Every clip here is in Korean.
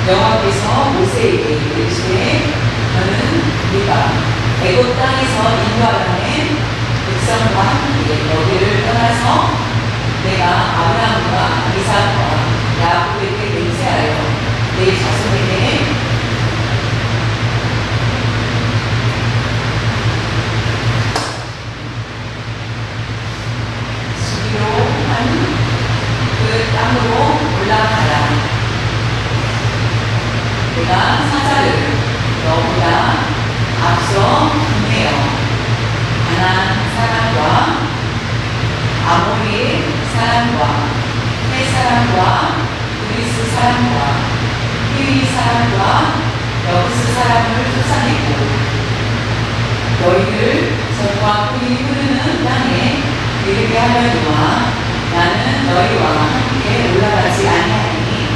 여호와께서 모세에게 이르시되 너는 네가 애굽 땅에서 인도하여낸 백성과 함께 너희를 떠나서 내가 아브라함과 이삭과 야곱에게 맹세하여 내 자손에게 주기로 한 그 땅으로 올라가라. 내가 사자를 너보다 앞서 보내어 가나안 사람과 아모리 사람과 헷 사람과 그리스 사람과 히위 사람과 여부스 사람을 쫓아내고 너희를 젖과 꿀이 흐르는 땅에 이르게 하려니와 나는 너희와 함께 올라가지 아니하니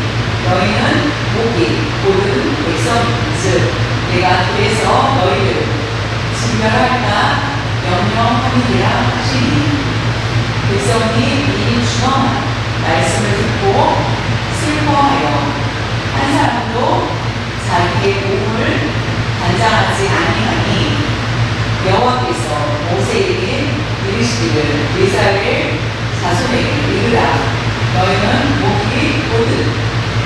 너희는 목이 고른 백성인즉 내가 그래서 너희를 진멸할까 명령하니라 하시니 백성이 이 주엄한 말씀을 듣고 슬퍼하여 한 사람도 자기의 몸을 단장하지 아니하니 여호와께서 모세에게 이르시기를 이스라엘 자손에게 이르라 너희는 목이 고든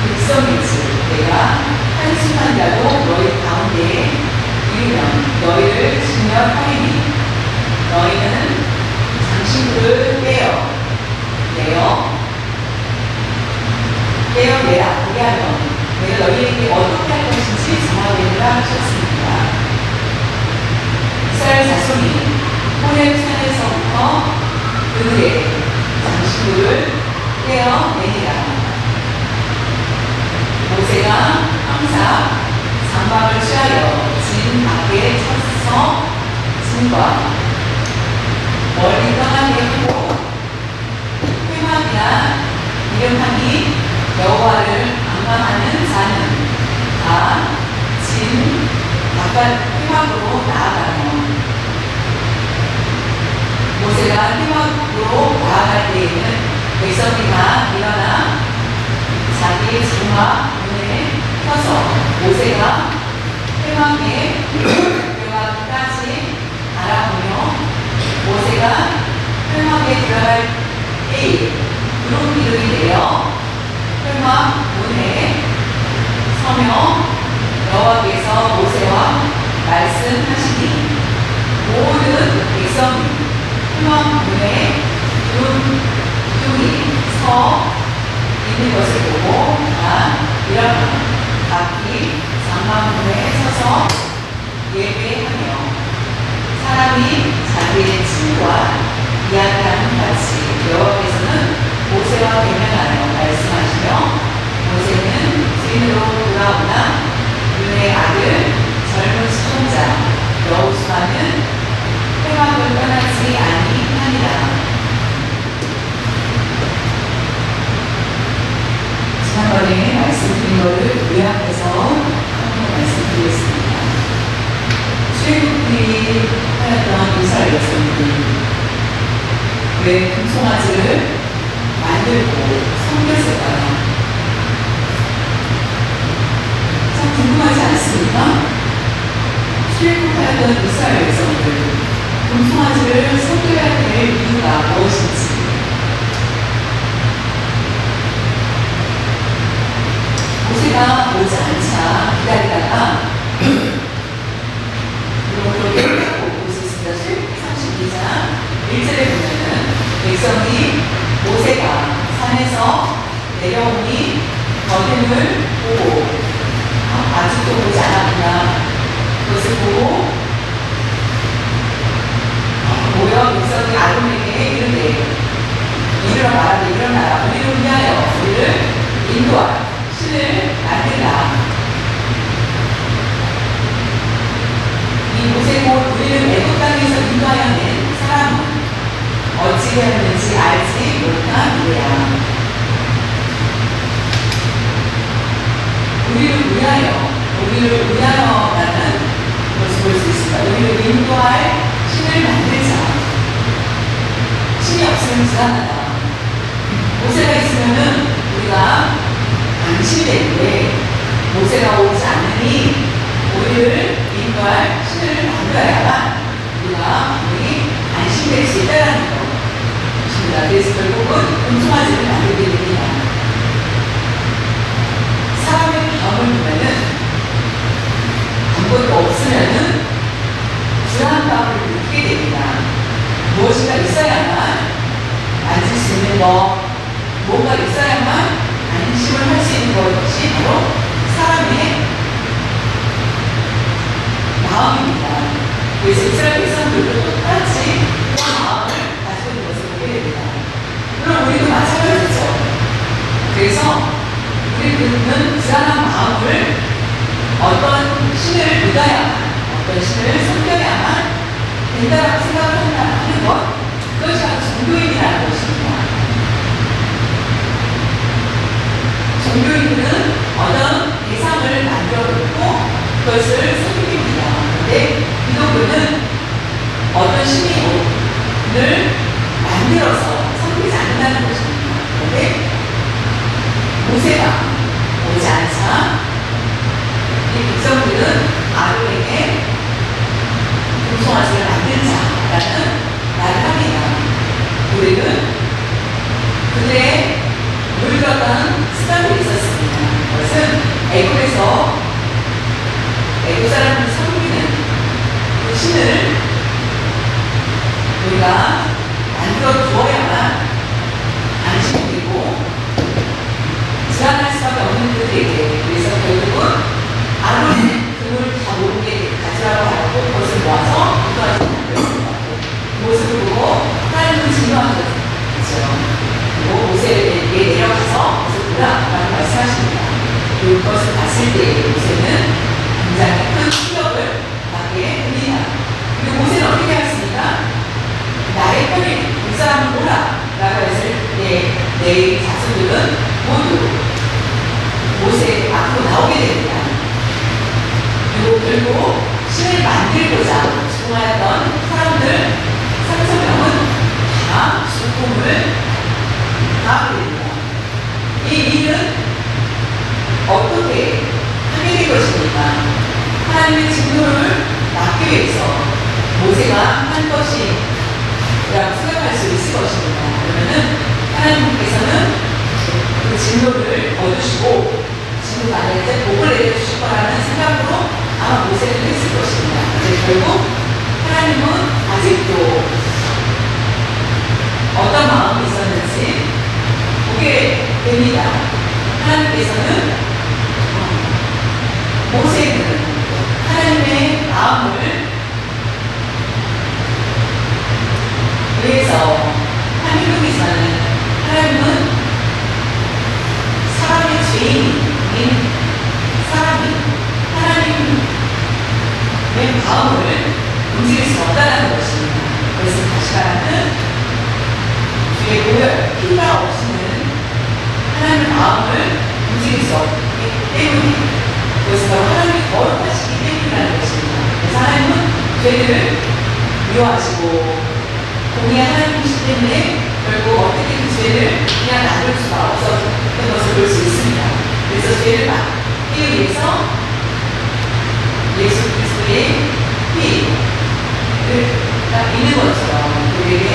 백성인즉 내가 한순간이라도 너희 가운데에 이르면 너희를 진멸하리니 너희는 장신구를 떼어내라. 그게 하면 내가 너희에게 어떻게 할 것인지 정하겠느라 하셨습니다. 이스라엘 자손이 호렙 산에서부터 그들의 장신구를 떼어내니라. 모세가 항상 장막을 취하여 진 밖에 서서 진과 멀리 떠나게 하고 회막이나 이름하니 여호와를 앙망하는 자는 다 진 바깥 회막으로 나아가며 모세가 회막으로 나아갈 때에는 백성이 다 일어나 자기 장막 문에 서서 모세가 회막에 들어가기까지 알아보며 모세가 회막에 들어갈 때에 두루기를 내어 회막 문에 서며 여호와께서 모세와 말씀하시니 모든 백성이 회막 문에 기둥이 서 있는 것을 보고 다 일어나 각기 장막문에 서서 예배하며 사람이 자기의 친구와 이야기하는 같이 여호와께서는 모세와 대면하여 말씀하시며 모세는 주인으로 돌아오나 눈의 아들 젊은 수종자 여호수아는 회막을 떠나지 아니하니라. 지난번에 말씀드린 것을 요약해서 한번 말씀드리겠습니다. 출애굽기 하였던 이스라엘 백성들이 왜 금송아지를 만들고 섬겼을까요? 참 궁금하지 않습니까? 출애굽하였던 이스라엘 백성들 금송아지를 섬겨야 될 이유가 무엇인지 모세가 오지 않자 기다리다가 그렇게 보고 있습니다. 출애굽기 32장 1절에 보면은 백성이 모세가 산에서 내려오니 거듭을 보고 아직도 오지 않았구나. 그것을 보고 모여 백성이 아론에게 이르되 일어나라 우리를 위하여 우리를 인도하라. 신을 만들라. 이 모세 곧 우리를 애굽 땅에서 인도하여 낸 사람은 어찌 되었는지 알지 못한 이래야. 우리를 위하여라는 것을 볼 수 있습니다. 우리를 인도할 신을 만들자. 신이 없으면 불안하다. 모세가 있으면은 우리가 당신이 되는데 모세가 오지 않으니 우리를 인도할 신을 만들어야만 우리가 우리 안심될 수 있다는 것입니다. 그래서 결국은 금송아지를 만들게 됩니다. 사람의 마음을 보면은 아무것도 없으면은 불안한 마음을 느끼게 됩니다. 무엇인가 있어야만 만질 수 있는 것, 뭔가 있어야만 안심을 할 수 있는 것이 바로 사람의 마음입니다. 그래서 이스라엘 백성들도 똑같이 그런 마음을 가지고 있는 것을 보게 됩니다. 그럼 우리도 마찬가지죠. 그래서 우리는 불안한 마음을 어떤 신을 믿어야만, 어떤 신을 섬겨야만 된다라고 생각을 하는 것, 그것이 바로 종교인이라는 것입니다. 종교인들은 어떤 대상을 만들어 놓고 그것을 섬깁니다. 그런데 기독교는 어떤 신을 만들어서 섬기지 않는다는 것입니다. 그런데 모세가 오지 않자 이 백성들은 아론에게 금송아지를 만들자라는 말을 합니다. 우리는 그들의 물들었던 습관들이 있었습니다. 그것은 애굽에서 애굽 사람들이 섬기는 그 신을 우리가 만들어 두어야만 안심이 되고 불안할 수밖에 없는 그들에게, 그래서 결국은 아론의 그물을 다 모르게 가지라고 하고 그것을 모아서 금송아지를 만들었습니다. 그 모습을 보고 하나님은 진노하셨죠. 그리고 모세에게 내려가서 그것을 보라라고 말씀하십니다. 그것을 봤을 때 모세는 굉장히 큰 충격을 받게 됩니다. 그리고 모세는 어떻게 하였습니까? 나의 편에 그 사람을 보라 라고 했을 때 내 자손들은 모두 모세 앞으로 나오게 됩니다. 그리고 결국 신을 만들고자 수고하였던 사람들 3,000명은 다 죽음을 당하게 됩니다. 이 일은 어떻게 하게 된 것입니까? 하나님의 진노를 막기 위해서 모세가 한 것이라고 생각할 수 있을 것입니다. 그러면은 하나님께서는 그 진노를 거두시고 진노가 아니라 이제 복을 내려주실 거라는 생각으로 아마 모세를 했을 것입니다. 그런데 결국 하나님은 아직도 어떤 마음이 있었는지 보게 됩니다. 하나님께서는 모세는 하나님의 마음을 위해서 한 행동이지만 하나님은 사람의 죄인인 사람이 하나님의 마음을 움직일 수 없다는 것입니다. 그래서 다시 말하는 주의 고열, 필요가 없이는 하나님의 마음을 움직일 수 없기 때문에 그것은 바로 하나님이 거룩하시기 때문이라는 것입니다. 그래서 하나님은 죄를 미워하시고 공의의 하나님이시기 때문에 결국 어떻게 그 죄를 그냥 놔둘 수가 없었던 것을 볼 수 있습니다. 그래서 죄를 막기 위해서 예수 그리스도의 피가 있는 것처럼 우리에게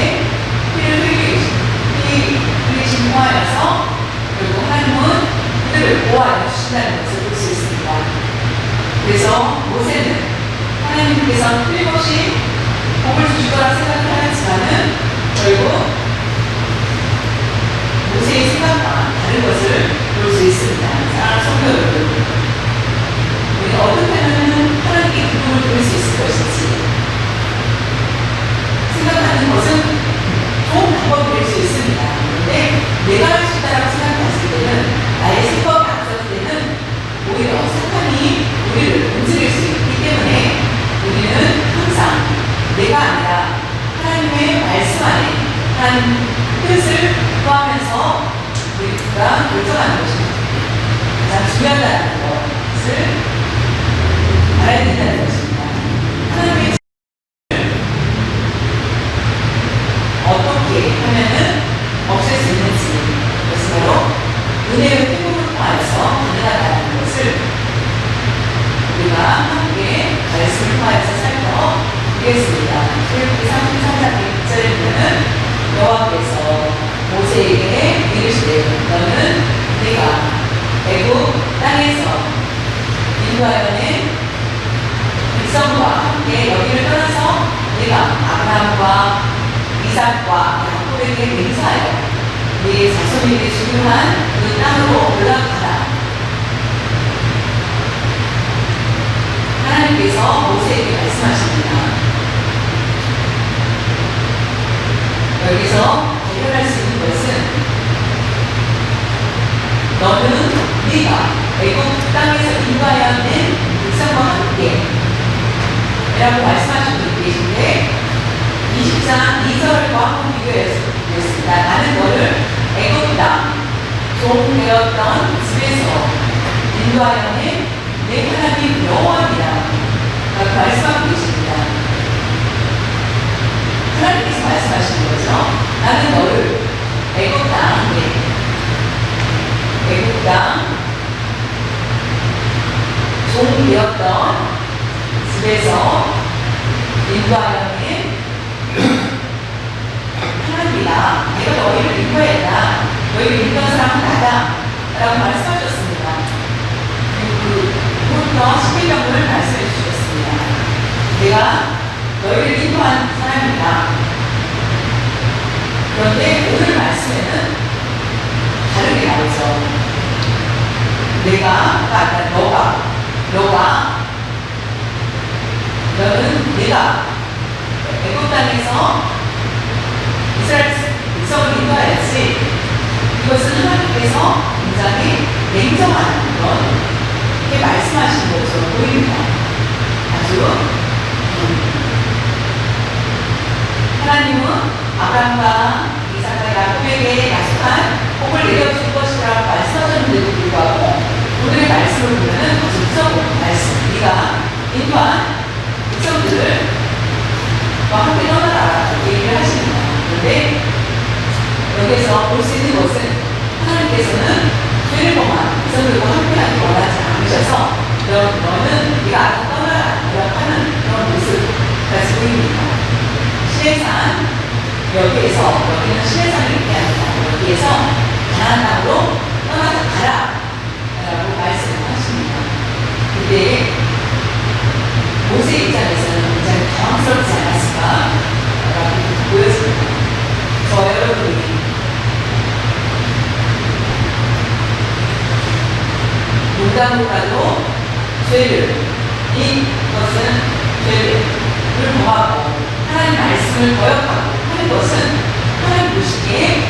피를 흘리신 통하여서 결국 하나님은 그들을 보호하여 주신다는 것을 볼 수 있습니다. 그래서 모세는 하나님께서 틀림없이 복을 주실 거라 생각을 하였지만은 결국 모세의 생각과 다른 것을 볼 수 있습니다. 사랑하는 성도 여러분, 우리가 어떤 때는 하나님께 기쁨을 드릴 수 있을 것인지 생각하는 것은 좋은 방법이 될 수 있습니다. 그런데 내가 할 수 있다고 생각했을 때는 나의 생각이 앞섰을 때는 오히려 사탄이 우리를 움직일 수 있기 때문에 우리는 항상 내가 아니라 하나님의 말씀 안에 하나님 뜻을 구하면서 우리가 결정하는 것입니다. 가장 중요하다는 것을 알아야 된다는 것입니다. 하나님의 어떻게 하면은 없앨 수 있는지, 그것은 바로 은혜의 회복을 통하여서 가능하다는 것을 인도하여는 백성과 함께 여기를 떠나서 내가 아브라함과 이삭과 야곱에게 맹세하여 네 자손에게 주류한 그 땅으로 올라가라. 하나님께서 모세에게 말씀하십니다. 여기서 발견할 수 있는 것은 너는 네가 애굽 땅에서 인도하여 낸 백성과 함께 라고 말씀하시고 계신데 20장 2절과 한번 비교했습니다. 나는 너를 애굽 땅 종되었던 집에서 인도하여 낸 내 하나님 여호와입니다. 라고 말씀하고 계십니다. 하나님께서 말씀하시는 거죠. 나는 너를 애굽 땅에 애굽 땅 종되었던 집에서 인도하여는 하나님이다. 내가 너희를 인도했다. 너희를 인도한 사람은 나다. 라고 말씀하셨습니다. 그리고 11장을 말씀해 주셨습니다. 내가 너희를 인도한 사람이다. 그런데 오늘 말씀에는 다르게 나오죠. 너는 네가 애굽 땅에서 이스라엘 백성을 인도하였지. 이것은 하나님께서 굉장히 냉정한 그렇게 말씀하신 것으로 보입니다. 아주 하나님은 아브라함과 이삭과 야곱에게 약속한 복을 내려줄 것이라고 말씀하셨는데도 불구하고 오늘의 말씀을 보면 아주 무서운 말씀. 네가 인도한 백성들을 함께 떠나라 얘기를 하십니다. 그런데 여기에서 볼 수 있는 것은 하나님께서는 죄를 범한 백성들과 함께하기 원하지 않으셔서 너는 네가 알아서 떠나라 이라고 하는 그런 모습까지 보입니다. 시내산 여기는 시내산을 얘기합니다. 여기에서 가나안 땅으로 떠나서 가라 라고 말씀을 하십니다. 근데 모세 입장에서는 굉장히 당황스럽지 않았을까 라고 보여집니다. 저 여러분이 농담으로라도 이것은 죄를 범하고 하나님 말씀을 거역하고 하는 것은 하나님 보시기에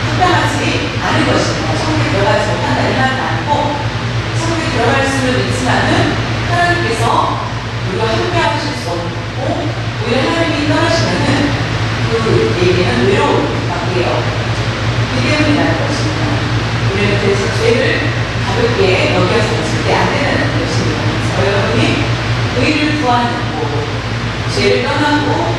합당하지 않은 것입니다. 천국에 들어가지 못한다 이 말은 아니고 천국에 들어갈 수는 있지만은 하나님께서 우리가 함께 하실 수 없고 오히려 하나님이 떠나시면은 그 얘기는 외로운 관계예요. 그 때문이라는 것입니다. 우리는 그래서 죄를 가볍게 여겨서는 절대 안 되는 것입니다. 그래서 여러분이 의를 구하는 것, 죄를 떠나고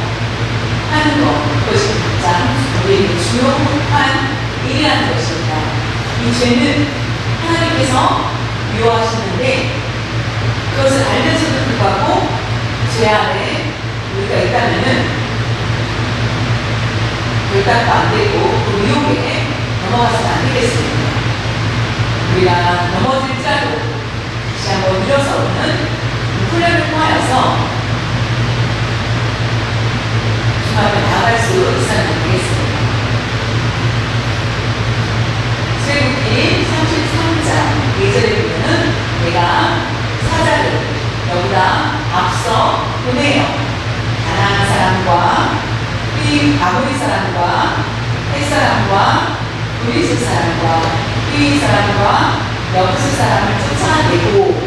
하는 것, 그것이 가장 우리에게 중요한 일이라는 것입니다. 이 죄는 하나님께서 미워하시는데 그것을 알면서도 불구하고 죄 안에 우리가 있다면은 결단도 안 되고 그 유혹에 넘어가서는 안 되겠습니다. 우리가 넘어질지라도 다시 한번 일어서는 훈련을 통하여서 주말에 나아갈 수 있어야 되겠습니다. 출애굽기 33장 2절에 보면은 내가 사자를 여기다 앞서 보내요. 가나안 사람과 아모리 사람과 헷 사람과 브리스 사람과 휘 사람과 여부스 사람을 쫓아내고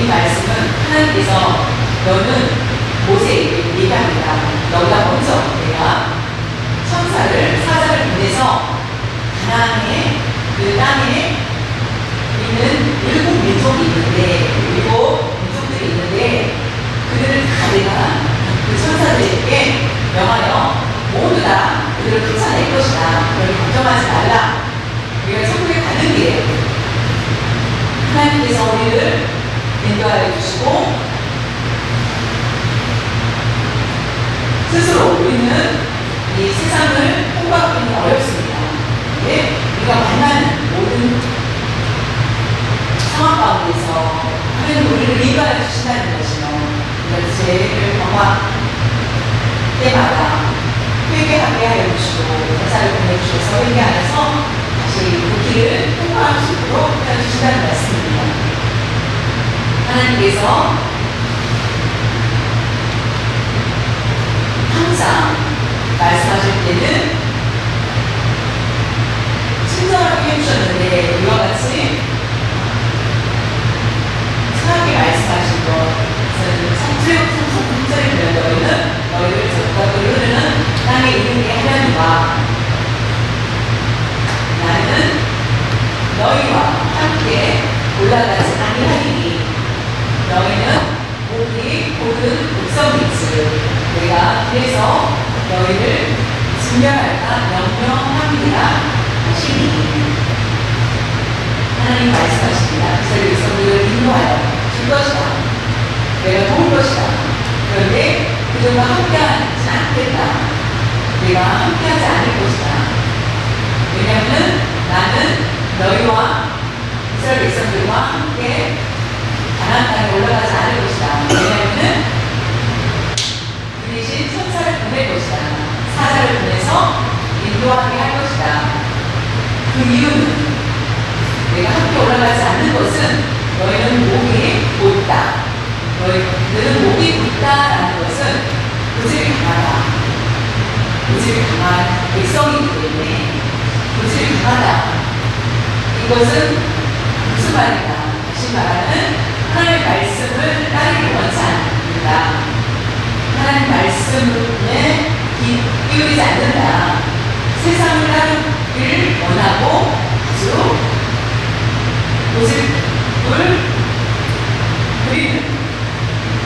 이 말씀은 하나님께서 너는 모세에게 얘기합니다. 너가 먼저 내가 사자를 보내서 가나안의 그 땅에 있는 7민족이 있는데 7민족들이 있는데 그들을 다 내가 그 천사들에게 명하여 모두 다 그들을 쫓아낼 것이다. 너희 걱정하지 말라. 우리가 천국에 가는 길에 하나님께서 우리를 인도하여 주시고 스스로 우리는 이 세상을 통과하기는 어렵습니다. 근데 우리가 만나는 모든 위해서 하나님 우리를 인도하여 주신다는 것이요. 우리가 죄를 범할 때마다 회개하게 하여 주시고 역사를 보내주셔서 회개하여서 다시 그 길을 통과할 수 있도록 해주신다는 말씀입니다. 하나님께서 항상 말씀하실 때는 친절하게 해주셨는데 이와 같이 차하게 말씀하신 것은 성질이 되는 너희를 적과 흐르는 땅에 이르게 하려니와 나는 너희와 함께 올라가지 아니하리니 너희는 목이 고든 백성이지 내가 그래서 너희를 진멸할까 명령함이라 하시니 하나님 말씀하십니다. 이스라엘 백성들을 인도하여 줄 것이다. 내가 도울 것이다. 그런데 그들과 함께하지 않겠다. 내가 함께하지 않을 것이다. 왜냐하면 나는 너희와 이스라엘 백성들과 함께 가나안 땅에 올라가지 않을 것이다. 왜냐하면 그 대신 천사를 보낼 것이다. 사자를 보내서 인도하게 할 것이다. 그 이유는 내가 함께 올라가지 않는 것은 너희는 목이 곧다. 너희들은 목이 곧다라는 것은 고집이 강하다. 고집이 강한 백성이기 때문에 고집이 강하다. 이것은 무슨 말인가? 다시 말하는 하나님의 말씀을 따르기 원치 않는다. 하나님 말씀에 기울이지 않는다. 세상을 따르기를 원하고 아주 고집을 부리는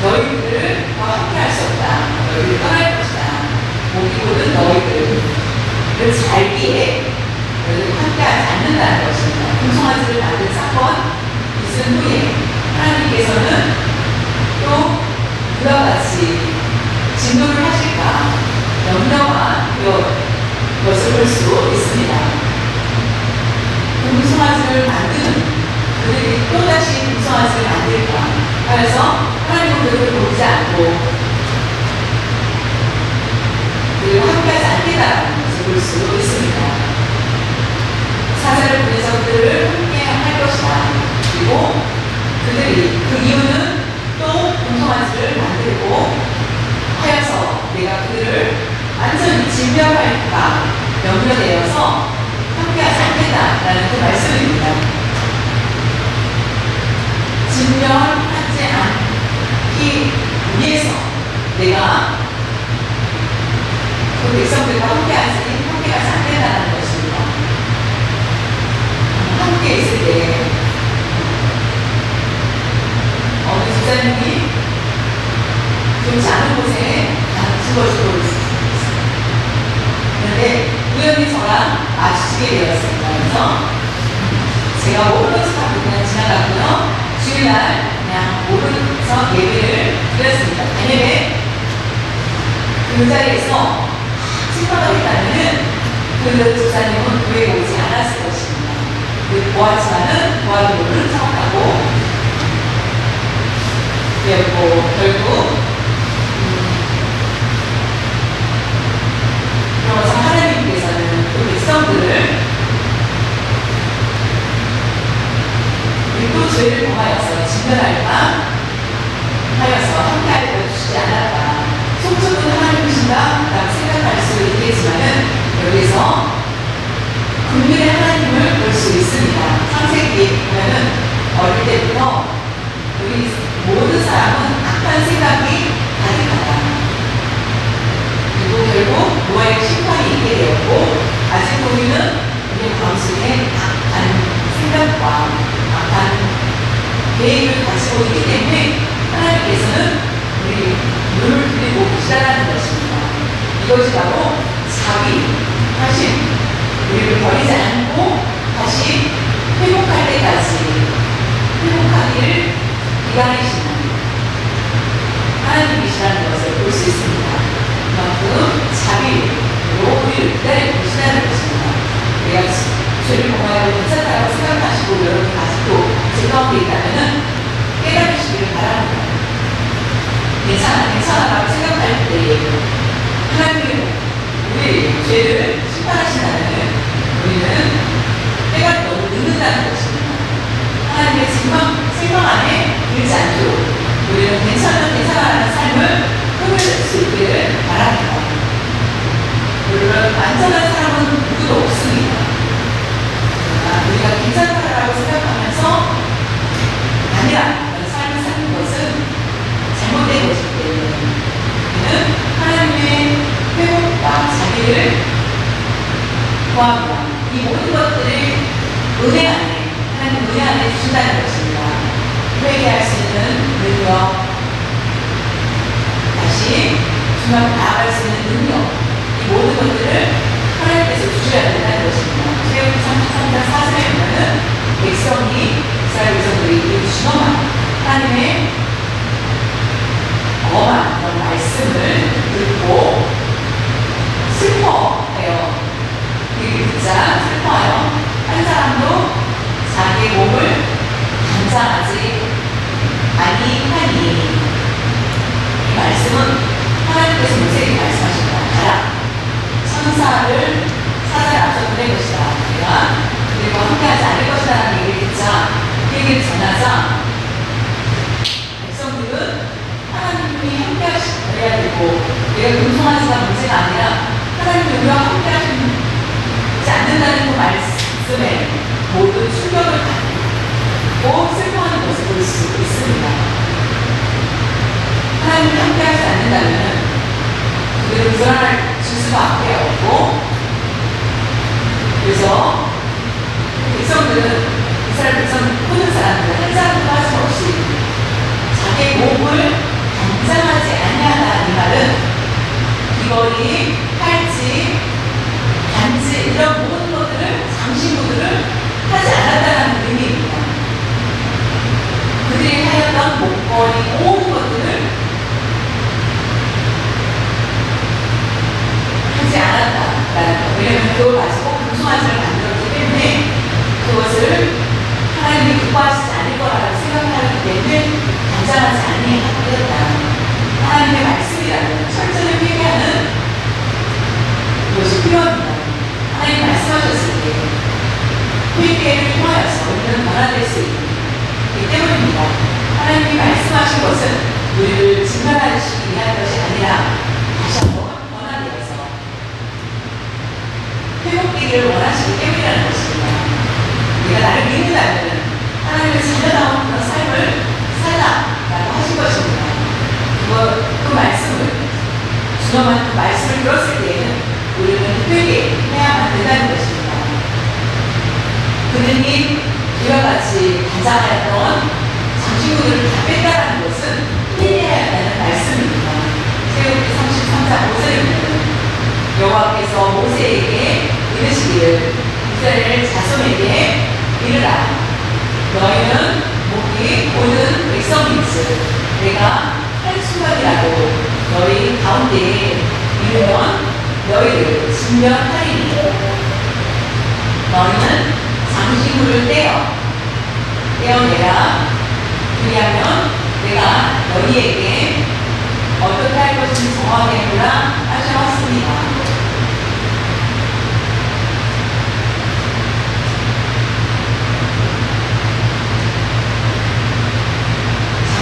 너희들과 함께 할 수 없다. 너희들 떠날 것이다. 목이 고든 너희들을 살기에 너희들 함께 하지 않는다는 것입니다. 풍성한지를 만든 사건 있은 후에 하나님께서는 또 그와 같이 진노를 하실까 염려한 것을 볼 수 있습니다. 풍성한지를 만드는 그들이 또다시 풍성한지를 만들까 하여서 하나님은 그들을 보지 않고 그들과 함께하지 않겠다는 것을 볼 수 있습니다. 사자를 보내서 그들을 함께 할 것이다. 그리고 그들이 그 이유는 또 풍성한지를 만들고 하여서 내가 그들을 완전히 진멸할까 염려되어서 함께하지 않겠다라는 그 말씀입니다. 진멸하지 않기 위해서 내가 그 백성들과 함께하지 않겠다는 것입니다. 함께 있을 때 어느 집사님이 좋지 않은 곳에 죽어주고 있습니다. 그런데 우연히 저랑 마주치게 되었습니다. 그래서 제가 모르는 척하고 그냥 지나갔고요. 주일날 그냥 모르면서 예배를 드렸습니다. 만약에 그 자리에서 식사가 있다면 그 집사님은 교회에 오지 않았을 것입니다. 보았지만은 보아도 모르는 척하고 그리고 결국 그러면서 하나님께서는 그 백성들을 또 죄를 범하여서 진멸할까 하여서 함께하여 주시지 않았다. 속적은 하나님이신가? 라고 생각할 수 있겠지만은 여기서 국민의 하나님을 볼 수 있습니다. 창세기 보면은 어릴 때부터 우리 모든 사람은 악한 생각이 가득하다. 그리고 결국 노아의 심판이 있게 되었고 아직 우리는 우리 마음속에 악한 생각과 악한 계획을 가지고 있기 때문에 하나님께서는 우리를 드리고 계시다는 것입니다. 이것이 바로 자비하심, 우리를 버리지 않고 다시 회복할 때까지 회복하기를 기다리시는 하나님이시라는 것을 볼 수 있습니다. 그만큼 자비로 우리를 기다리고 계시다는 것입니다. 내가 죄를 범하여 괜찮다고 생각하시고 여러분이 아직도 죄 가운데 있다면 우리는 괜찮아라는 삶을 꿈을 낼수 있기를 바랍니다. 물론 완전한 사람은 누구도 없습니다. 우리가 괜찮다라고 생각하면서 아니라 라는 삶을 사는 것은 잘못된 것이기 때문에 우리는 하나님의 회복과 자기를 구합니다. 이 모든 것들을 은혜 안에 하나님 은혜 안에 주신다는 것입니다. 회개할 수 있는 능력, 다시 주님 앞에 나아갈 수 있는 능력, 이 모든 것들을 하나님께서 주셔야 된다는 것입니다. 출애굽기 33장 4절에 보면은 백성이 이스라엘 백성들이 이 준엄한 하나님의 엄한 그런 말씀을 듣고 슬퍼해요. 그 듣자 슬퍼하여 한 사람도 자기의 몸을 감당하지 아니하니. 이 말씀은 하나님께서 모세에게 말씀하십니다. 가라, 천사를 사자를 앞서 보낼 것이다. 내가 그리고 함께하지 않을 것이다 라는 얘기를 듣자 그 얘기를 전하자 백성들은 하나님이 함께하셔야 되고 내가 금송아지가 문제가 아니라 하나님이 우리와 함께하시지 않는다는 그 말씀에 모든 충격을 받고 슬퍼하는 것을 볼 수 있습니다. 하나님이 함께하지 않는다면 그들은 불안할 수밖에 없고, 그래서 백성들은 이스라엘 백성 모든 사람들은 한 사람도 빠짐없이 자기의 몸을 감당하지 아니하다. 이 말은 귀걸이, 팔찌, 반지 이런 모든 것들을 장신구들을 하지 않았다는 의미입니다. 그들이 하였던 목걸이 모든 것들을 하지 않았다라는 것. 왜냐하면 그걸 가지고 금송아지를 만들었기 때문에 그것을 하나님이 기뻐하시지 않을 거라고 생각하기 때문에 감당하지 아니하였다. 하나님의 말씀이라는 철저히 회개하는 것이 필요합니다. 하나님 말씀하셨을 때 회개를 통하여서 우리는 변화될 수 있기 때문입니다. 하나님이 말씀하신 것은 우리를 진멸하시기 위한 것이 아니라 다시 한번 변화되어서 회복되기를 원하시기 때문이라는 것입니다. 우리가 나를 믿는다면 하나님의 자녀다운 그런 삶을 살라라고 하신 것입니다. 그 말씀을 준엄한 그 말씀을 들었을 때에는 우리는 회개해야만 된다는 것입니다. 그들이 이와 같이 가장하였던 장신구들을 다 뺐다라는 것은 회개해야 한다는 말씀입니다. 출애굽기 33장 5절에 보면 여호와께서 모세에게 이르시기를 이스라엘 자손에게 이르라. 너희는 목이 고는 백성인즉 내가 한순간이라도 너희 가운데에 이르면 너희를 진멸하리니 너희는 장신구를 떼어내라. 그리하면 내가 너희에게 어떻게 할 것인지 정하게 해보라 하셨습니다.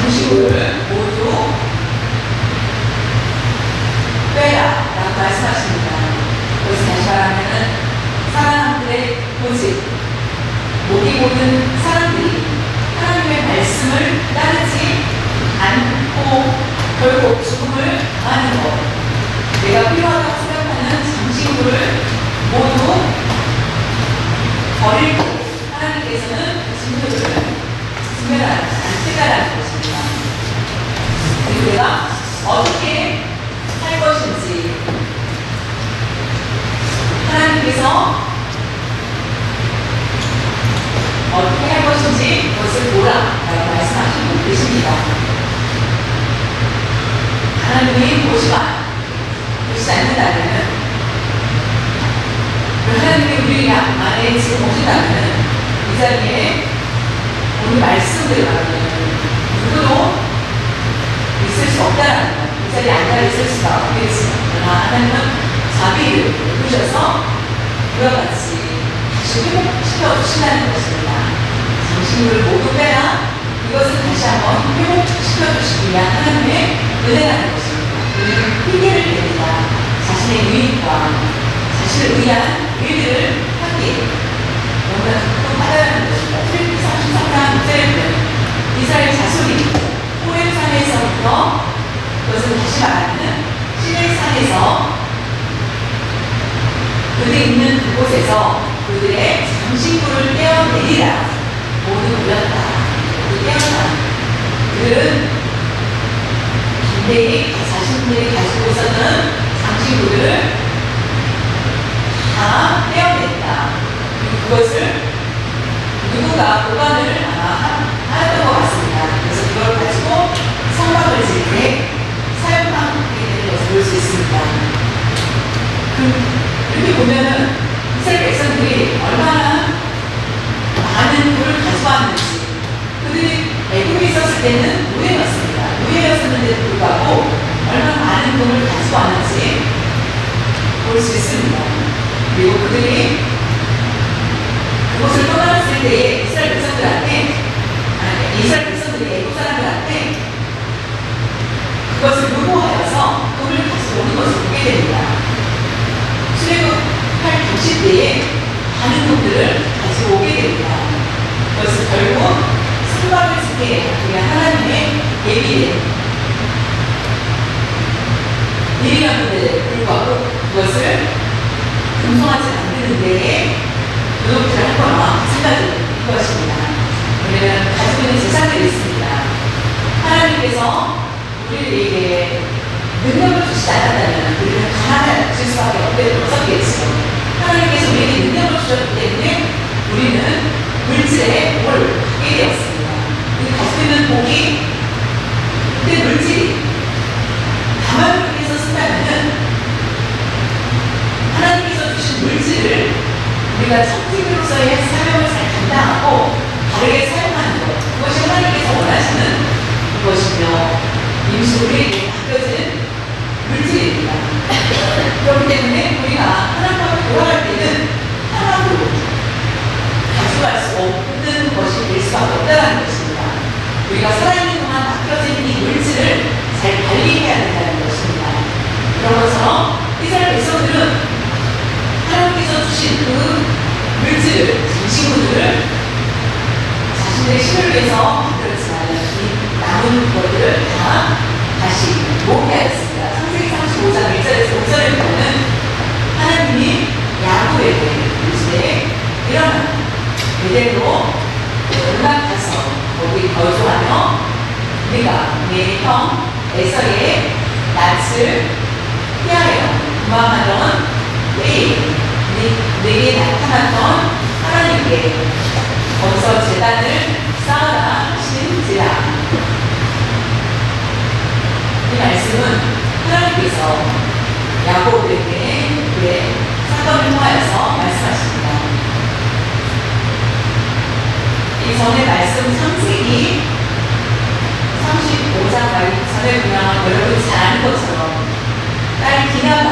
장신구를 모두 빼라 라고 말씀하십니다. 그것을 다시 말하면 사람들의 고집, 목이 고는 사람들이 하나님의 말씀을 따르지 않고 결국 죽음을 당하는 것, 내가 필요하다고 생각하는 장신구를 모두 버릴 때 하나님께서는 그 진토를 진멸하시다라는 것입니다. 그리고 내가 어떻게 할 것인지 하나님께서 어떻게 할 것인지 그것을 보라라고 말씀하시고 계십니다. 하나님이 보시지 않는다면, 하나님이 우리 안에 지금 오신다면 이 자리에 오늘 말씀대로 누구도 있을 수 없다라는 것, 이 자리에 앉아 있을 수가 없겠지만, 그러나 하나님은 자비를 베푸셔서 그와 같이 다시 회복시켜 주신다는 것입니다. 장신구를 모두 빼라. 이것은 다시 한번 회복시켜 시켜주시기 위한 하나님의 은혜라는 것입니다. 우리는 핑계를 댑니다. 자신의 유익과 자신을 위한 일들을 하기에 너무나 급급하다는 것입니다. 필리피 33장 6절에 보면 이스라엘 자손이 호렙산에서부터 그것은 다시 말하는 시내산에서 그들이 있는 그곳에서 그들의 장신구를 떼어내리라. 모두 불렸다. 모두 떼어다. 그들은 김대희 자신들이 가지고 있었던 장신구를 다 떼어냈다. 그것을 누군가 보관을 하였던 것 같습니다. 그래서 그걸 가지고 성막을 지을 때 사용하게 되는 것을 볼 수 있습니다. 이렇게 보면은 이스라엘 백성들이 얼마나 많은 굴을 가져왔는지, 그들이 애굽에 있었을 때는 노예였습니다. 노예였었는데도 불구하고 얼마나 많은 굴을 가져왔는지 볼 수 있습니다. 그리고 그들이 그곳을 떠났을 때에 이스라엘 백성들이 애굽 사람들한테 그것을 요구하여서 굴을 가져오는 것을 보게 됩니다. 출애굽할 당시 때에 많은 놈들을 가지고 오게 됩니다. 그것은 결국 성막을 짓게 위한 하나님의 예비된 일이었는데 불구하고 그것을 금송아지 만드는 데에 노동질을 할 거나 마찬가지인 것입니다. 우리는 가지고 있는 재산들이 있습니다. 하나님께서 우리에게 능력을 주시지 않았다면 우리는 가난해질 수밖에 없었겠지요. 하나님께서 우리에게 능력을 주셨기 때문에 우리는 물질에 뭘 갖게 되었습니다. 우리 가지고 있는 복이 그때 물질이 가만히 위해서 쓴다면 하나님께서 주신 물질을 우리가 청지기로서의 사명을 잘 감당하고 바르게 사용하는 것, 그것이 하나님께서 원하시는 것이며 임시 우리에게 맡겨진 물질입니다. 그렇기 때문에 우리가 하나님 앞에 돌아갈 때는 하나도 가져갈 수 없는 것이 될 수밖에 없다는 것입니다. 우리가 살아있는 동안 맡겨진 이 물질을 잘 관리해야 된다는 것입니다. 그런 것처럼 이스라엘 백성들은 하나님께서 주신 그 물질을, 장신구들을 자신들의 신을 위해서 만들었지만 이 남은 것들을 다 다시 모으게하였습니다. 창세기 35장 1절에서 5절에 보면 하나님이 야곱에게 이제 일어나 그대로 올라가서 거기 거주하며 네가 내 형 에서의 낯을 피하여 도망하던 때에 내게 나타났던 하나님께 거기서 제단을 쌓아라 하시는지라. 이 말씀은 하나님께서 야곱에게 그의 사건을 통하여서 말씀하십니다. 이 전에 말씀 창세기 35장 전에 보면 여러분 잘 아는 것처럼 딸 디나가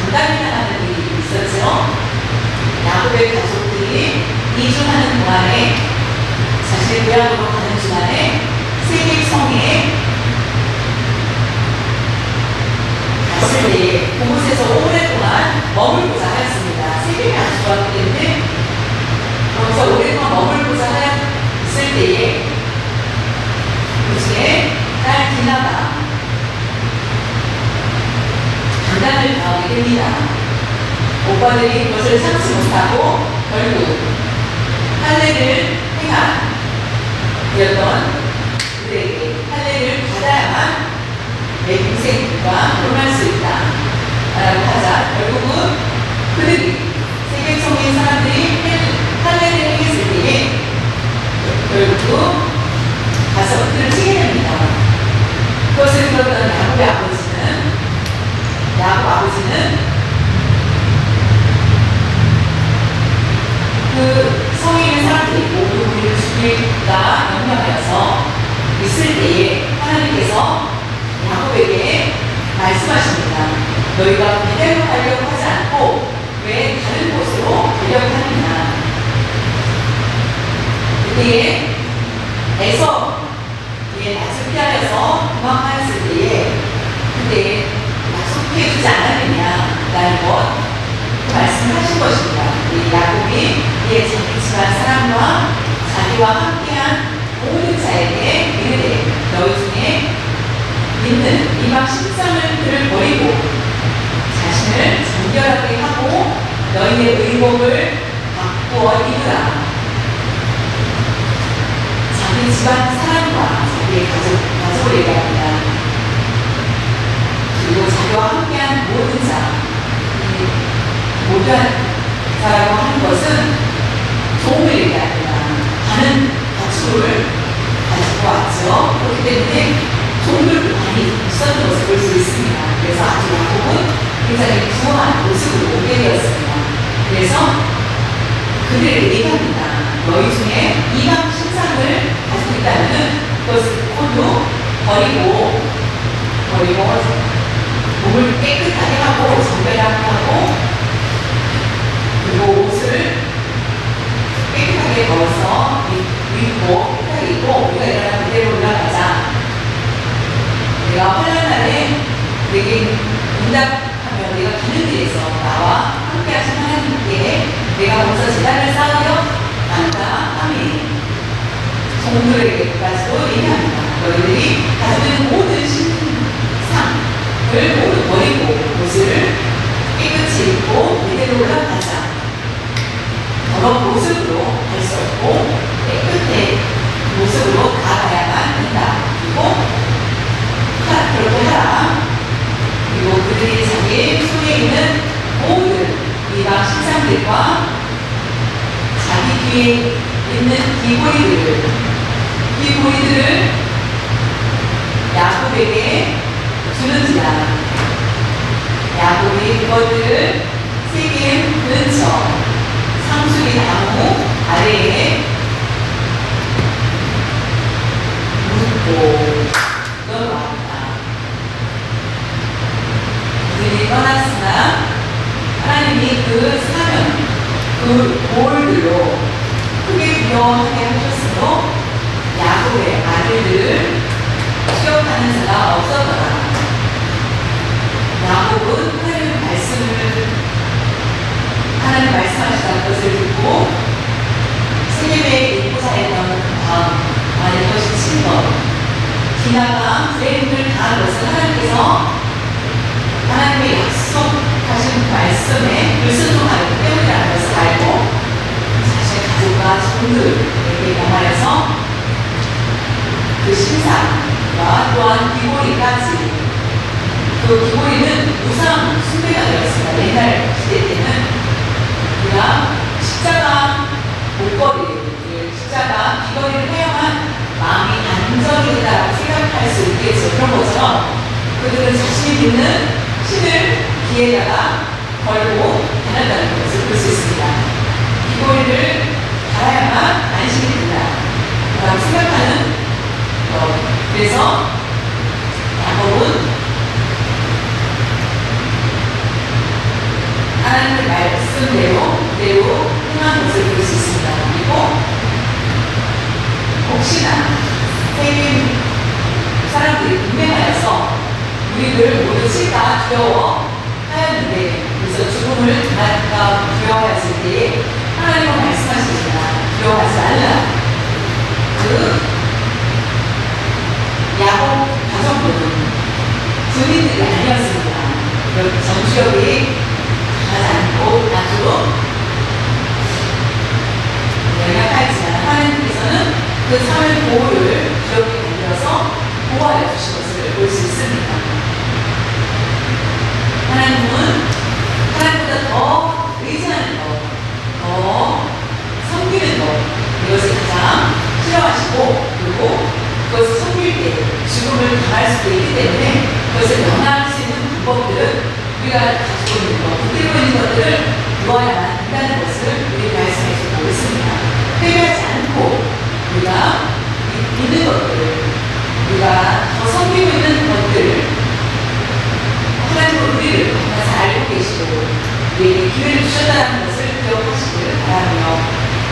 불가능이 당하는 일이 있었죠. 야곱의 가족들이 이주하는 동안에 자신의 고향으로 가는 중간에 세겜성에 갔을 때에 그곳에서 오랫동안 머물고자 하였습니다. 세겜이 아주 좋았기 때문에 거기서 오랫동안 머물고자 했을 때에 그중에 딸 디나가 장난을 당하게 됩니다. 오빠들이 그것을 참지 못하고 결국 할례를 행한 이었던 그들에게 할례를 받아야만 내 동생과 결혼할 수 있다 라고 하자 결국은 그들이 세겜성의 사람들이 할례를 행했을 때에 결국 가서 그들을 치게 됩니다. 그것을 들었던 야곱 아버지는 그 성인의 사람들이 모두 우리를 죽일까 염려하여서 있을 때에 하나님께서 야곱에게 말씀하십니다. 너희가 그대로 가려고 하지 않고 왜 다른 곳으로 가려고 하느냐. 그때에 에서의 낯을 피하여서 도망하였을 때에 그때 약속해 주지 않았느냐라는 것 말씀하신 것입니다. 이 야곱이 이에 자기 집안 사람과 자기와 함께한 모든 자에게 이르되 너희 중에 있는 이방 신상을 그를 버리고 자신을 정결하게 하고 너희의 의복을 바꾸어 입으라. 자기 집안 사람과 자기의 가족을 얘기합니다. 그리고 자기와 함께한 모든 자, 모든 자라고 하는 것은 종을 얘기합니다. 많은 가축을 가지고 왔죠. 그렇기 때문에 종들도 많이 있었던 것을 볼 수 있습니다. 그래서 아주 야곱은 굉장히 부한 모습으로 오게 되었습니다. 그래서 그들에게 얘기합니다. 너희 중에 이방 신상을 가지고 있다면 그것을 모두 버리고 몸을 깨끗하게 하고 정결하게 하고 그리고 옷을 깨끗하게 벗어서 입고 깨끗하게 입고 우리가 일어나 그대로 올라가자. 내가 환난 날에 내게 응답하면 내가 가는 길에서 나와 함께 하신 하나님께 내가 먼저 제단을 쌓으려 한다. 아멘. 종들에게까지도 얘기합니다. 너희들이 가지고 있는 모든 신상을 모두 버리고 옷을 깨끗이 입고 그대로 올라가자. 더러운 모습으로 갈 수 없고 깨끗한 모습으로 가야만 된다. 그리고 그렇게 하라. 그리고 그들이 자기 손에 있는 모든 이방 신상들과 자기 뒤에 있는 귀고이들을 야곱에게 주는지라. 야곱이 그것들을 세겜 근처 상수리 나무 아래에 묻고 넣어놨다. 그들이 떠났으나 하나님이 그 사명, 그 돌들로 크게 두려워하게 하셨으므로 야곱의 아들들을 취업하는 자가 없었더라. 야곱은 하나님 말씀하시던 것을 듣고 세겜에 있고자 했던 그 다음 이것이 친것 디나가 브레임을 당한 것은 하나님의 약속하신 말씀에 불순종하기 때문이라는 것을 알고 자신의 가족과 종들에게 명하여서 그 신상과 또한 귀고리까지 그 귀고리는 우상 숭배가 되었습니다. 옛날 시대 때는 우리가 십자가 목걸이, 십자가 귀걸이를 해야만 마음이 안정이 된다고 생각할 수 있겠죠. 그런 것처럼 그들은 자신이 믿는 신을 귀에다가 걸고 다녔다는 것을 볼 수 있습니다. 귀걸이를 달아야만 안심이 된다 라고 생각하는 것. 그래서 야곱은 하나님의 말씀대로 그대로 행한 것을 볼 수 있습니다. 그리고 혹시나 세겜 사람들이 분명하여서 우리를 모두 칠까 두려워하였는데 그래서 죽음을 당할까 두려워하였을 때에 하나님은 말씀하십니다. 두려워하지 말라. 그 야곱 가정들은 군인들이 아니었습니다. 정치력이 강하지 않고 아주 연약하지만 하나님께서는 그 사회 보호를 기억에 만들어서 보호하여 주신 것을 볼 수 있습니다. 하나님은 하나님보다 더 의지하는 것, 더 섬기는 것, 이것을 가장 싫어하시고 그리고 그것을 섬길 때 죽음을 당할 수도 있기 때문에 그것을 면할 수 있는 방법들은 우리가 가지고 있는 것, 붙들고 있는 것들을 놓아야만 한다는 것을 우리 말씀해 주고 있습니다. 회개하지 않고 우리가 믿는 것들, 우리가 더 섬기고 있는 것들, 하나님은 우리를 너무나 잘 알고 계시고 우리에게 기회를 주셨다는 것을 기억하시기를 바라며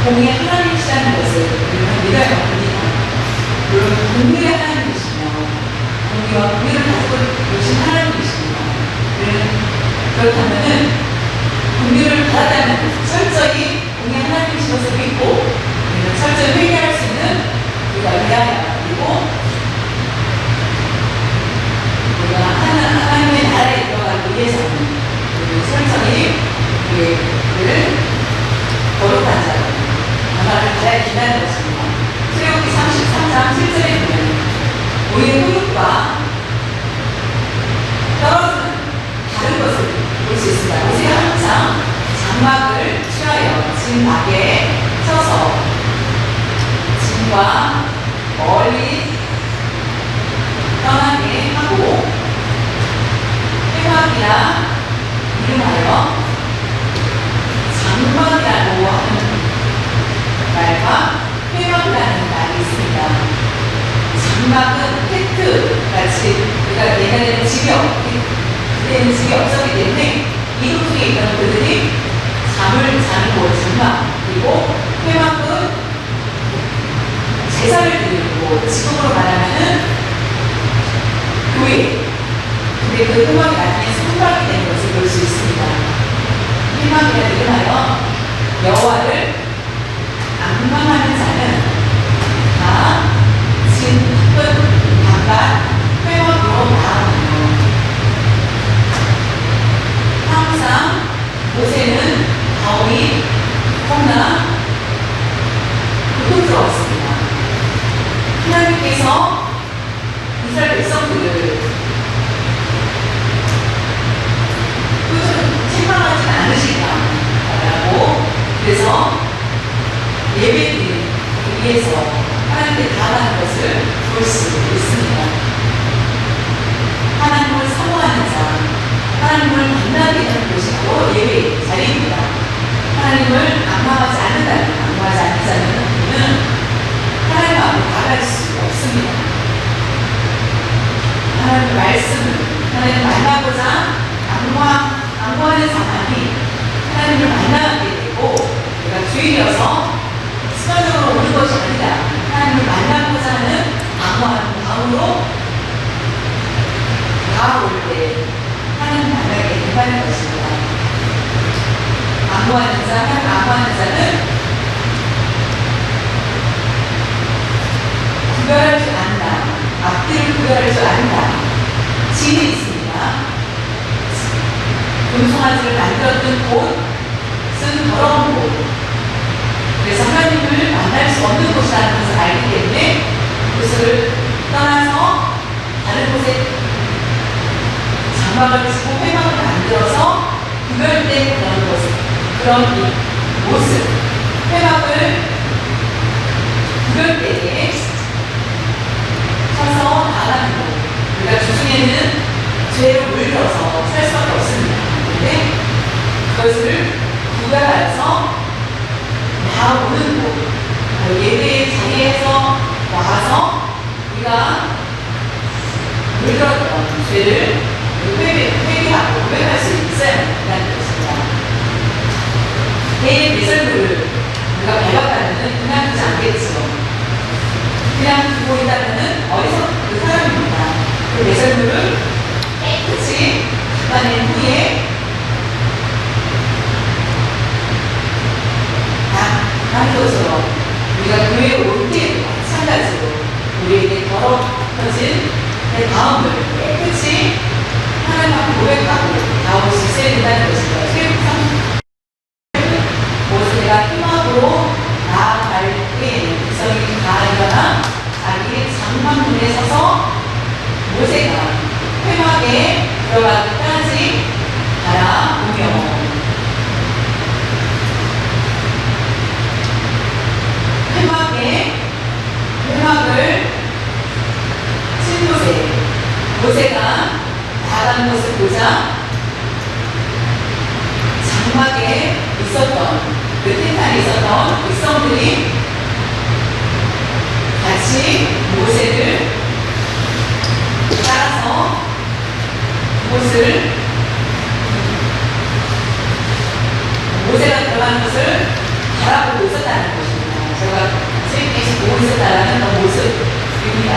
공의 하나님이시라는 것을 우리는 믿어야 합니다. 물론 공의의 하나님이시며 공의와 공의를 가지고 계신 하나님이시며 그렇다면은 공의를 받았다면 철저히 공의 하나님이신 것을 믿고 철저히 회개할 수 있는 우리가 위하여 그리고 우리가 하나님의 나라에 들어가기 위해서는 철저히 우리를 거룩한 자로 나라를 잘 지내는 것입니다. 출애굽기 33장 7절에 보면 우리의 흑육과 떨어지는 다른 것을 볼 수 있습니다. 모세가 항상 장막을 취하여 진 밖에 서서 진과 멀리 떠나게 하고 회막이라 이름하여 장막이라고 하는 말과 회막이라는 말이 있습니다. 장막은 텐트 같이 우리가 옛날에는 그때는 집이 없었기 때문에 이동 중에 있던 그들이 잠을 자는 곳 장막, 그리고 회막은 제사를 드리는 곳, 지금으로 말하면은 교회. 근데 그 회막이 나중에 성막이 되는 것을 볼 수 있습니다. 회막이라 이름하여 여호와를 앙망하는 자는 다 진, 끝, 바깥, 회막으로 나아가며 항상 모세는 가오이, 콩나 고통스러웠습니다. 하나님께서 이스라엘 백성들을 책망하지 않으실까라고 그래서 예배드리기 위해서 하나님께 다가가는 것을 볼 수 있습니다. 하나님을 사모하는 자, 하나님을 만나게 하는 것이 바로 예배의 자리입니다. 하나님을 앙망하지 않는다면, 앙망하지 않는 자는 하나님 앞에 다가갈 수 없습니다. 하나님의 말씀을, 하나님을 만나고자 앙망하는 사람이 하나님을 만나게 되고, 내가 주일이어서 습관적으로 오는 것이 아니라 하나님을 만나고자 하는 앙망하는 마음으로 다가올 때 하나님 만나게 된다는 것입니다. 앙망하는 자, 하나님 앙망하는 자는 구별할 줄 안다. 앞뒤를 구별할 줄 안다. 진이 있습니다. 금송아지를 만들었던 곳은 더러운 곳. 그래서 하나님을 만날 수 없는 곳이라는 것을 알기 때문에 그것을 떠나서 다른 곳에 장막을 치고 회막을 만들어서 구별된 그런 모습, 회막을 구별되게 서서 나가는 것. 우리가 주중에는 죄로 물들어서 살 수밖에 없습니다. 그런데 그것을 구별하여서 나오는 곳, 예배의 자리에서 와서 우리가 물들었던 죄를 회개하고 고백할 수 있어야 한다는 것입니다. 개의 배설물을 우리가 밟았다면 그냥 두지 않겠죠. 그냥 두고 있다면 어리석은 그 사람입니다. 그 배설물을 깨끗이 닦아낸 후에 하는 것처럼 우리가 교회에 올 때에도 마찬가지로 우리에게 더러워진 내 마음을 깨끗이 하나님 앞에 고백하고 나올 수 있어야 된다는 것입니다. 모세가 희망으로 나아갈 때에는 백성이 다 일어나 자기의 장막 문에 서서 모세가 회막에 들어가기까지 바라보며 회막을 친 모세가 나가는 것을 보자 장막에 있었던 그 텐트 안에 있었던 백성들이 같이 모세를 따라서 모세가 들어가는 것을 바라보고 있었다는 것입니다. 제가 계속 보고 있었다는 그 모습입니다.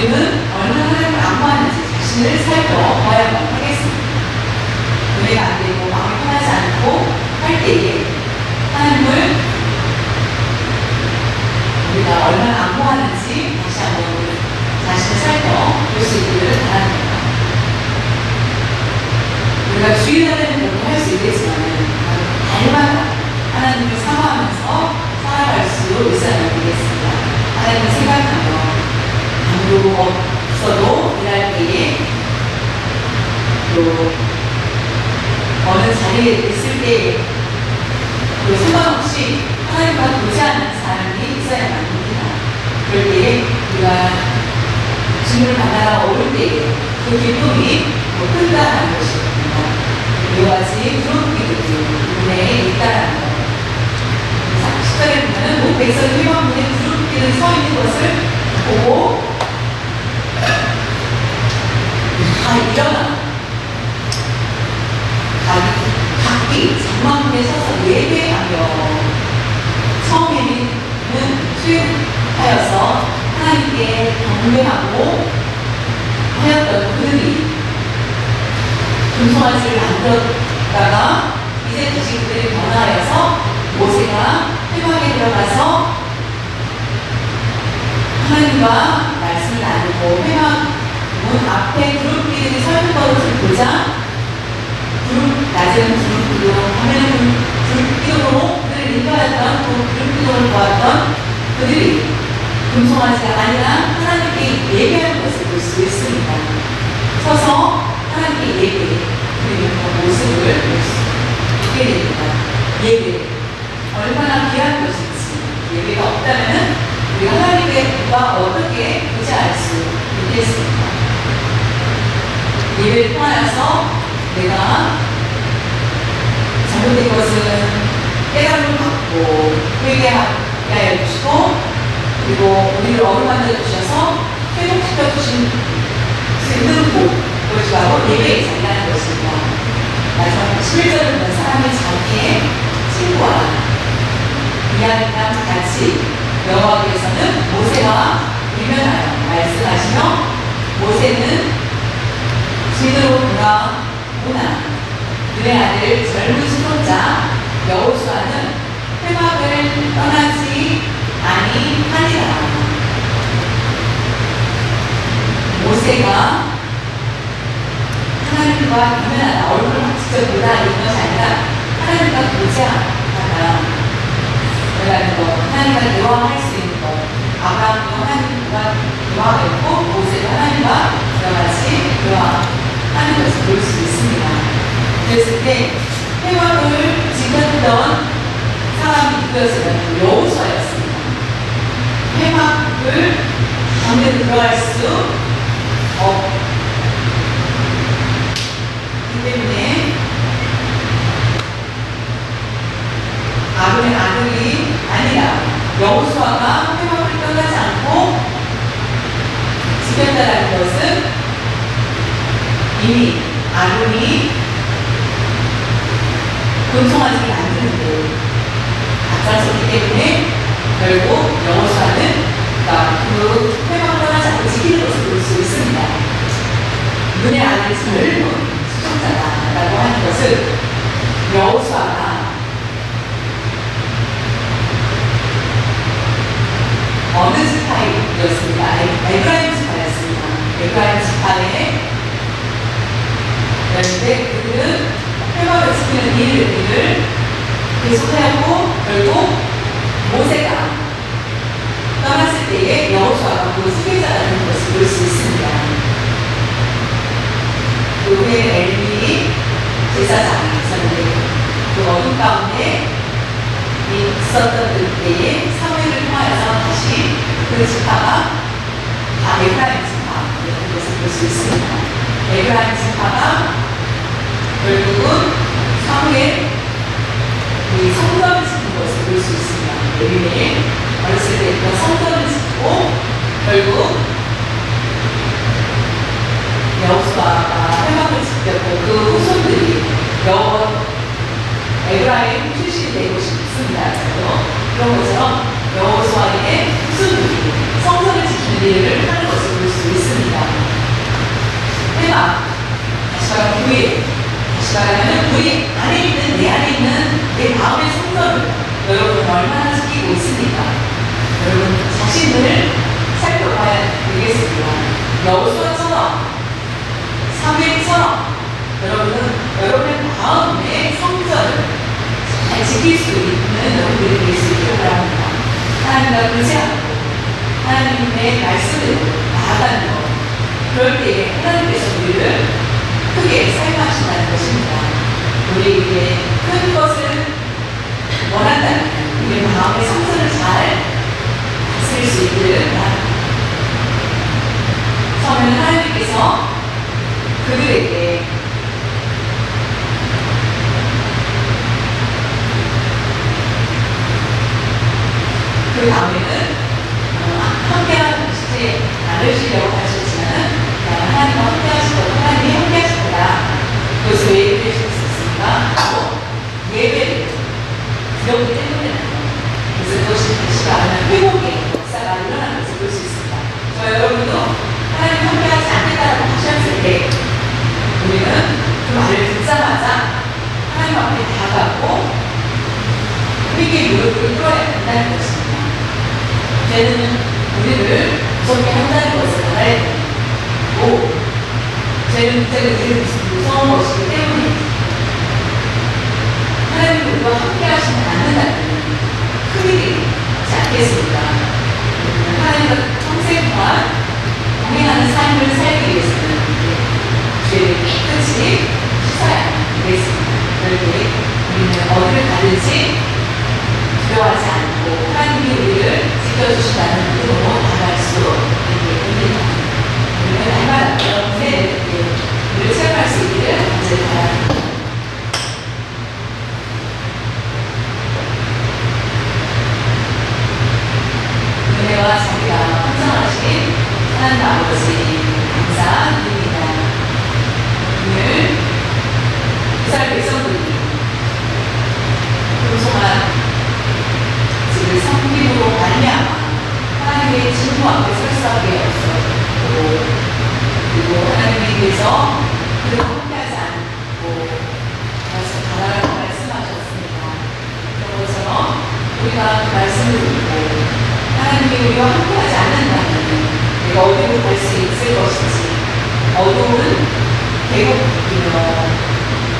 우리는 얼마나 하나님을 안무하는지 자신을 살펴봐야만 하겠습니다. 은혜가 안 되고 마음이 편하지 않고 할 때에 하나님을 우리가 얼마나 안무하는지 다시 한번 자신을 살펴볼 수 있기를 바랍니다. 우리가 주일날에는 그렇게 할 수 있겠지만 날마다 하나님을 사모하면서 살아갈 수 있어야 되겠습니다. 하나님을 생각하며 아무도 없어도 일할 때에 또 어느 자리에 있을 때에 또 생각 없이 하나님과 교제하는 사람이 있어야만 합니다. 그럴 때에 우리가 주님을 만나러 올 때에 그 기쁨이 큰다는 것입니다. 여러 가지 부름기들이 눈에 있다는 것. 10절에 보면 백성 1만 분의 부름기들이 서 있는 것을 보고 다 일어나 각기 장막문에 서서 예배하며 처음에는 수행하여서 하나님께 경배하고 하였던 그들이 금송아지를 만들었다가 이제 다시 그들이 변화하여서 모세가 회막에 들어가서 하나님과 말씀을 나누고 회막 문 앞에 두루비들이 서 있는 것을 보자 낮에는 두루비로 밤에는 두루비로 그들을 인도하였던 그 두루비를 보았던 그들이 금송아지가 아니라 하나님께 예배하는 것을 볼 수 있습니다. 서서 하나님께 예배드리는 그 모습을 볼 수 있게 됩니다. 예배 얼마나 귀한 것인지 예배가 없다면 우리가 하나님과 어떻게 교제할 수 있겠습니까? 예배를 통하여서 내가 잘못된 것은 깨달음을 받고 회개하게 하여 주시고 그리고 우리를 어루만져 주셔서 회복시켜 주신 수 있는 곳이 바로 예배의 자리라는 것입니다. 마지막 11절을 보면 사람이 자기의 친구와 이야기랑 같이 여호와께서는 모세와 일면하여 말씀하시며 모세는 진으로 돌아오나 그의 아들 젊은 수동자 여호수아는 회막을 떠나지 아니하니라. 모세가 하나님과 대면하다 얼굴을 직접 보다 이런 것이 아니라 하나님과 교제하다 라는 것, 하나님과 대화할 수 있는 것. 아브라함도 하나님과 대화했고 모세도 하나님과 여러 가지 대화하는 것을 볼 수 있습니다. 그랬을 때 회막을 지켰던 사람이 누구였으면 여호수아였습니다. 회막을 가운데 들어갈 수 없기 때문에 아론의 아들이 아니라 여호수아가 회막을 떠나지 않고 지켰다라는 것은 이미 아론이 금송아지를 만드는데 앞장섰기 때문에 결국 여호수아는 그 회막을 떠나지 않고 지키는 것을 볼 수 있습니다. 눈의 아들 젊은 수종자다라고 하는 것을 여호수아가 어느 지파였습니까? 에브라임 지파였습니다. 에브라임 지파에 그런데 그들은 회막을 지키는 일을 계속하였고 결국 모세가 떠났을 때에 여호수아가 그 수혜자라는 것을 볼 수 있습니다. 그 후에 엘리 제사장이 있었는데 그 어둠 가운데 있었던 그때에 사무엘을 통하여서 다시 그 지파가 다 에브라임 지파라는 것을 볼 수 있습니다. 에브라임 지파가 결국은 사무엘 이 성전을 짓는 것을 볼 수 있습니다. 매일매일 어렸을 때부터 성전을 짓고 결국 여호수아가 회막을 지켰고 그 후손들이 에브라임 출신이 되고 싶습니다. 그런 것처럼 여호수아의 후손들이 성전을 지키는 일을 하는 것을 볼 수 있습니다. 마지막, 다시 말하면 우리, 다시 말하면 우리 안에 있는, 내 안에 있는 내 마음의 성전을 여러분은 얼마나 지키고 있습니까? 여러분 자신을 살펴봐야 되겠습니다. 여호수아처럼, 사무엘처럼 여러분은 여러분의 마음의 성전을 잘 지킬 수 있는 여러분들이 될 수 있기를 바랍니다. 하나님과 의지하고 하나님의 말씀을 나아가는 것, 그럴 때에 하나님께서 우리를 크게 사용하신다는 것입니다. 우리에게 큰 것을 원한다면 우리의 마음의 성전을 잘 다스릴 수 있기를 바랍니다. 처음에는 하나님께서 그들에게 그 다음에는 함께하는 것이 나누시려고 하셨지만 하나님과 함께하시고 하나님이 함께하시더라. 그것을 왜 얘기해 주실 수 있습니까? 바로 예배를 드렸기 때문에 그래서 그것이 다시 말하면 회복의 역사가 일어나는 것을 볼 수 있습니다. 저 여러분도 하나님 함께하지 않겠다라고 하셨을 때 우리는 그 말을 듣자마자 하나님 앞에 다가가고 회개의 무릎을 꿇어야 된다는 것입니다. 죄는 우리를 무섭게 한다는 것을 알아야 되고, 죄는 우리를 무서운 것이기 때문에 하나님이 우리와 함께 하시면 않는다면 큰 일이 있지 않겠습니다. 하나님과 평생 동안 동행하는 삶을 살기 위해서는 죄를 깨끗이 씻어야 되겠습니다. 그럴 때 우리는 어디를 가든지 두려워하지 않고 하나님이 우리를 지켜주신다는 믿음으로 나아갈 수 있게 됩니다. 우리는 날마다 여러분의 우리를 체험할 수 있기를 간절히 바랍니다. 은혜와 자비가 풍성하신 하나님 아버지 감사드립니다. 오늘 이스라엘 백성들이 풍성한 지금 성김으로 말미암아 하나님의 진노 앞에 설 수밖에 없었고, 그리고 하나님에 대해서 그를 함께하지 않고 가라라고 말씀하셨습니다. 그런 것처럼 우리가 그 말씀을 듣고 하나님이 우리와 함께하지 않는다면 내가 어디로 갈 수 있을 것인지, 어두운 계곡이며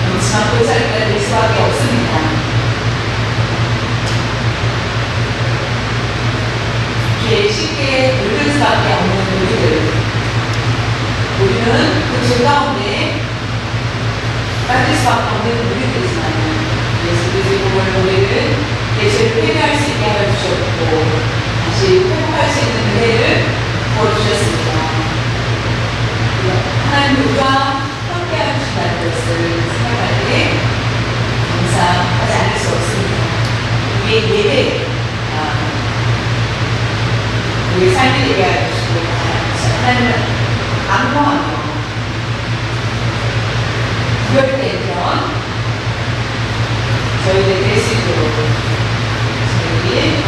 그렇지만 골짜기가 될 수밖에 없습니다. 쉽게 물들 수밖에 없는 우리는 그 죄 가운데 빠질 수밖에 없는 우리들이지만 예수 그리스도를 우리를 내 죄를 회개할 수 있게 하여 주셨고 다시 회복할 수 있는 은혜를 부어주셨습니다. 하나님 우리와 함께 하신다는 것을 생각할 때 감사하지 않을 수 없습니다. 우리의 예배, 우리 삶을 얘기하여 주시고 하나님을 악모하며 구별되면 저희들이 될 수 있도록 저희들이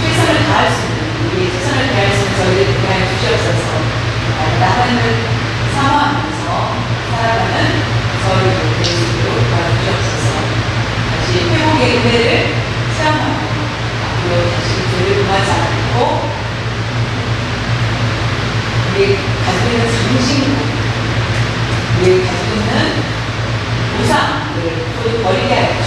최선을 다할 수 있는, 우리의 최선을 다할 수 있는 저희들을 대하여 주시옵소서. 하나님을 사모하면서 살아가는 저희들 될 수 있도록 도와주시옵소서. 다시 회복의 은혜를 체험하고 앞으로 다시 죄를 범하지 않고 우리 가지고 있는 상식과 우리 가지고 있는 우상을 버리게 할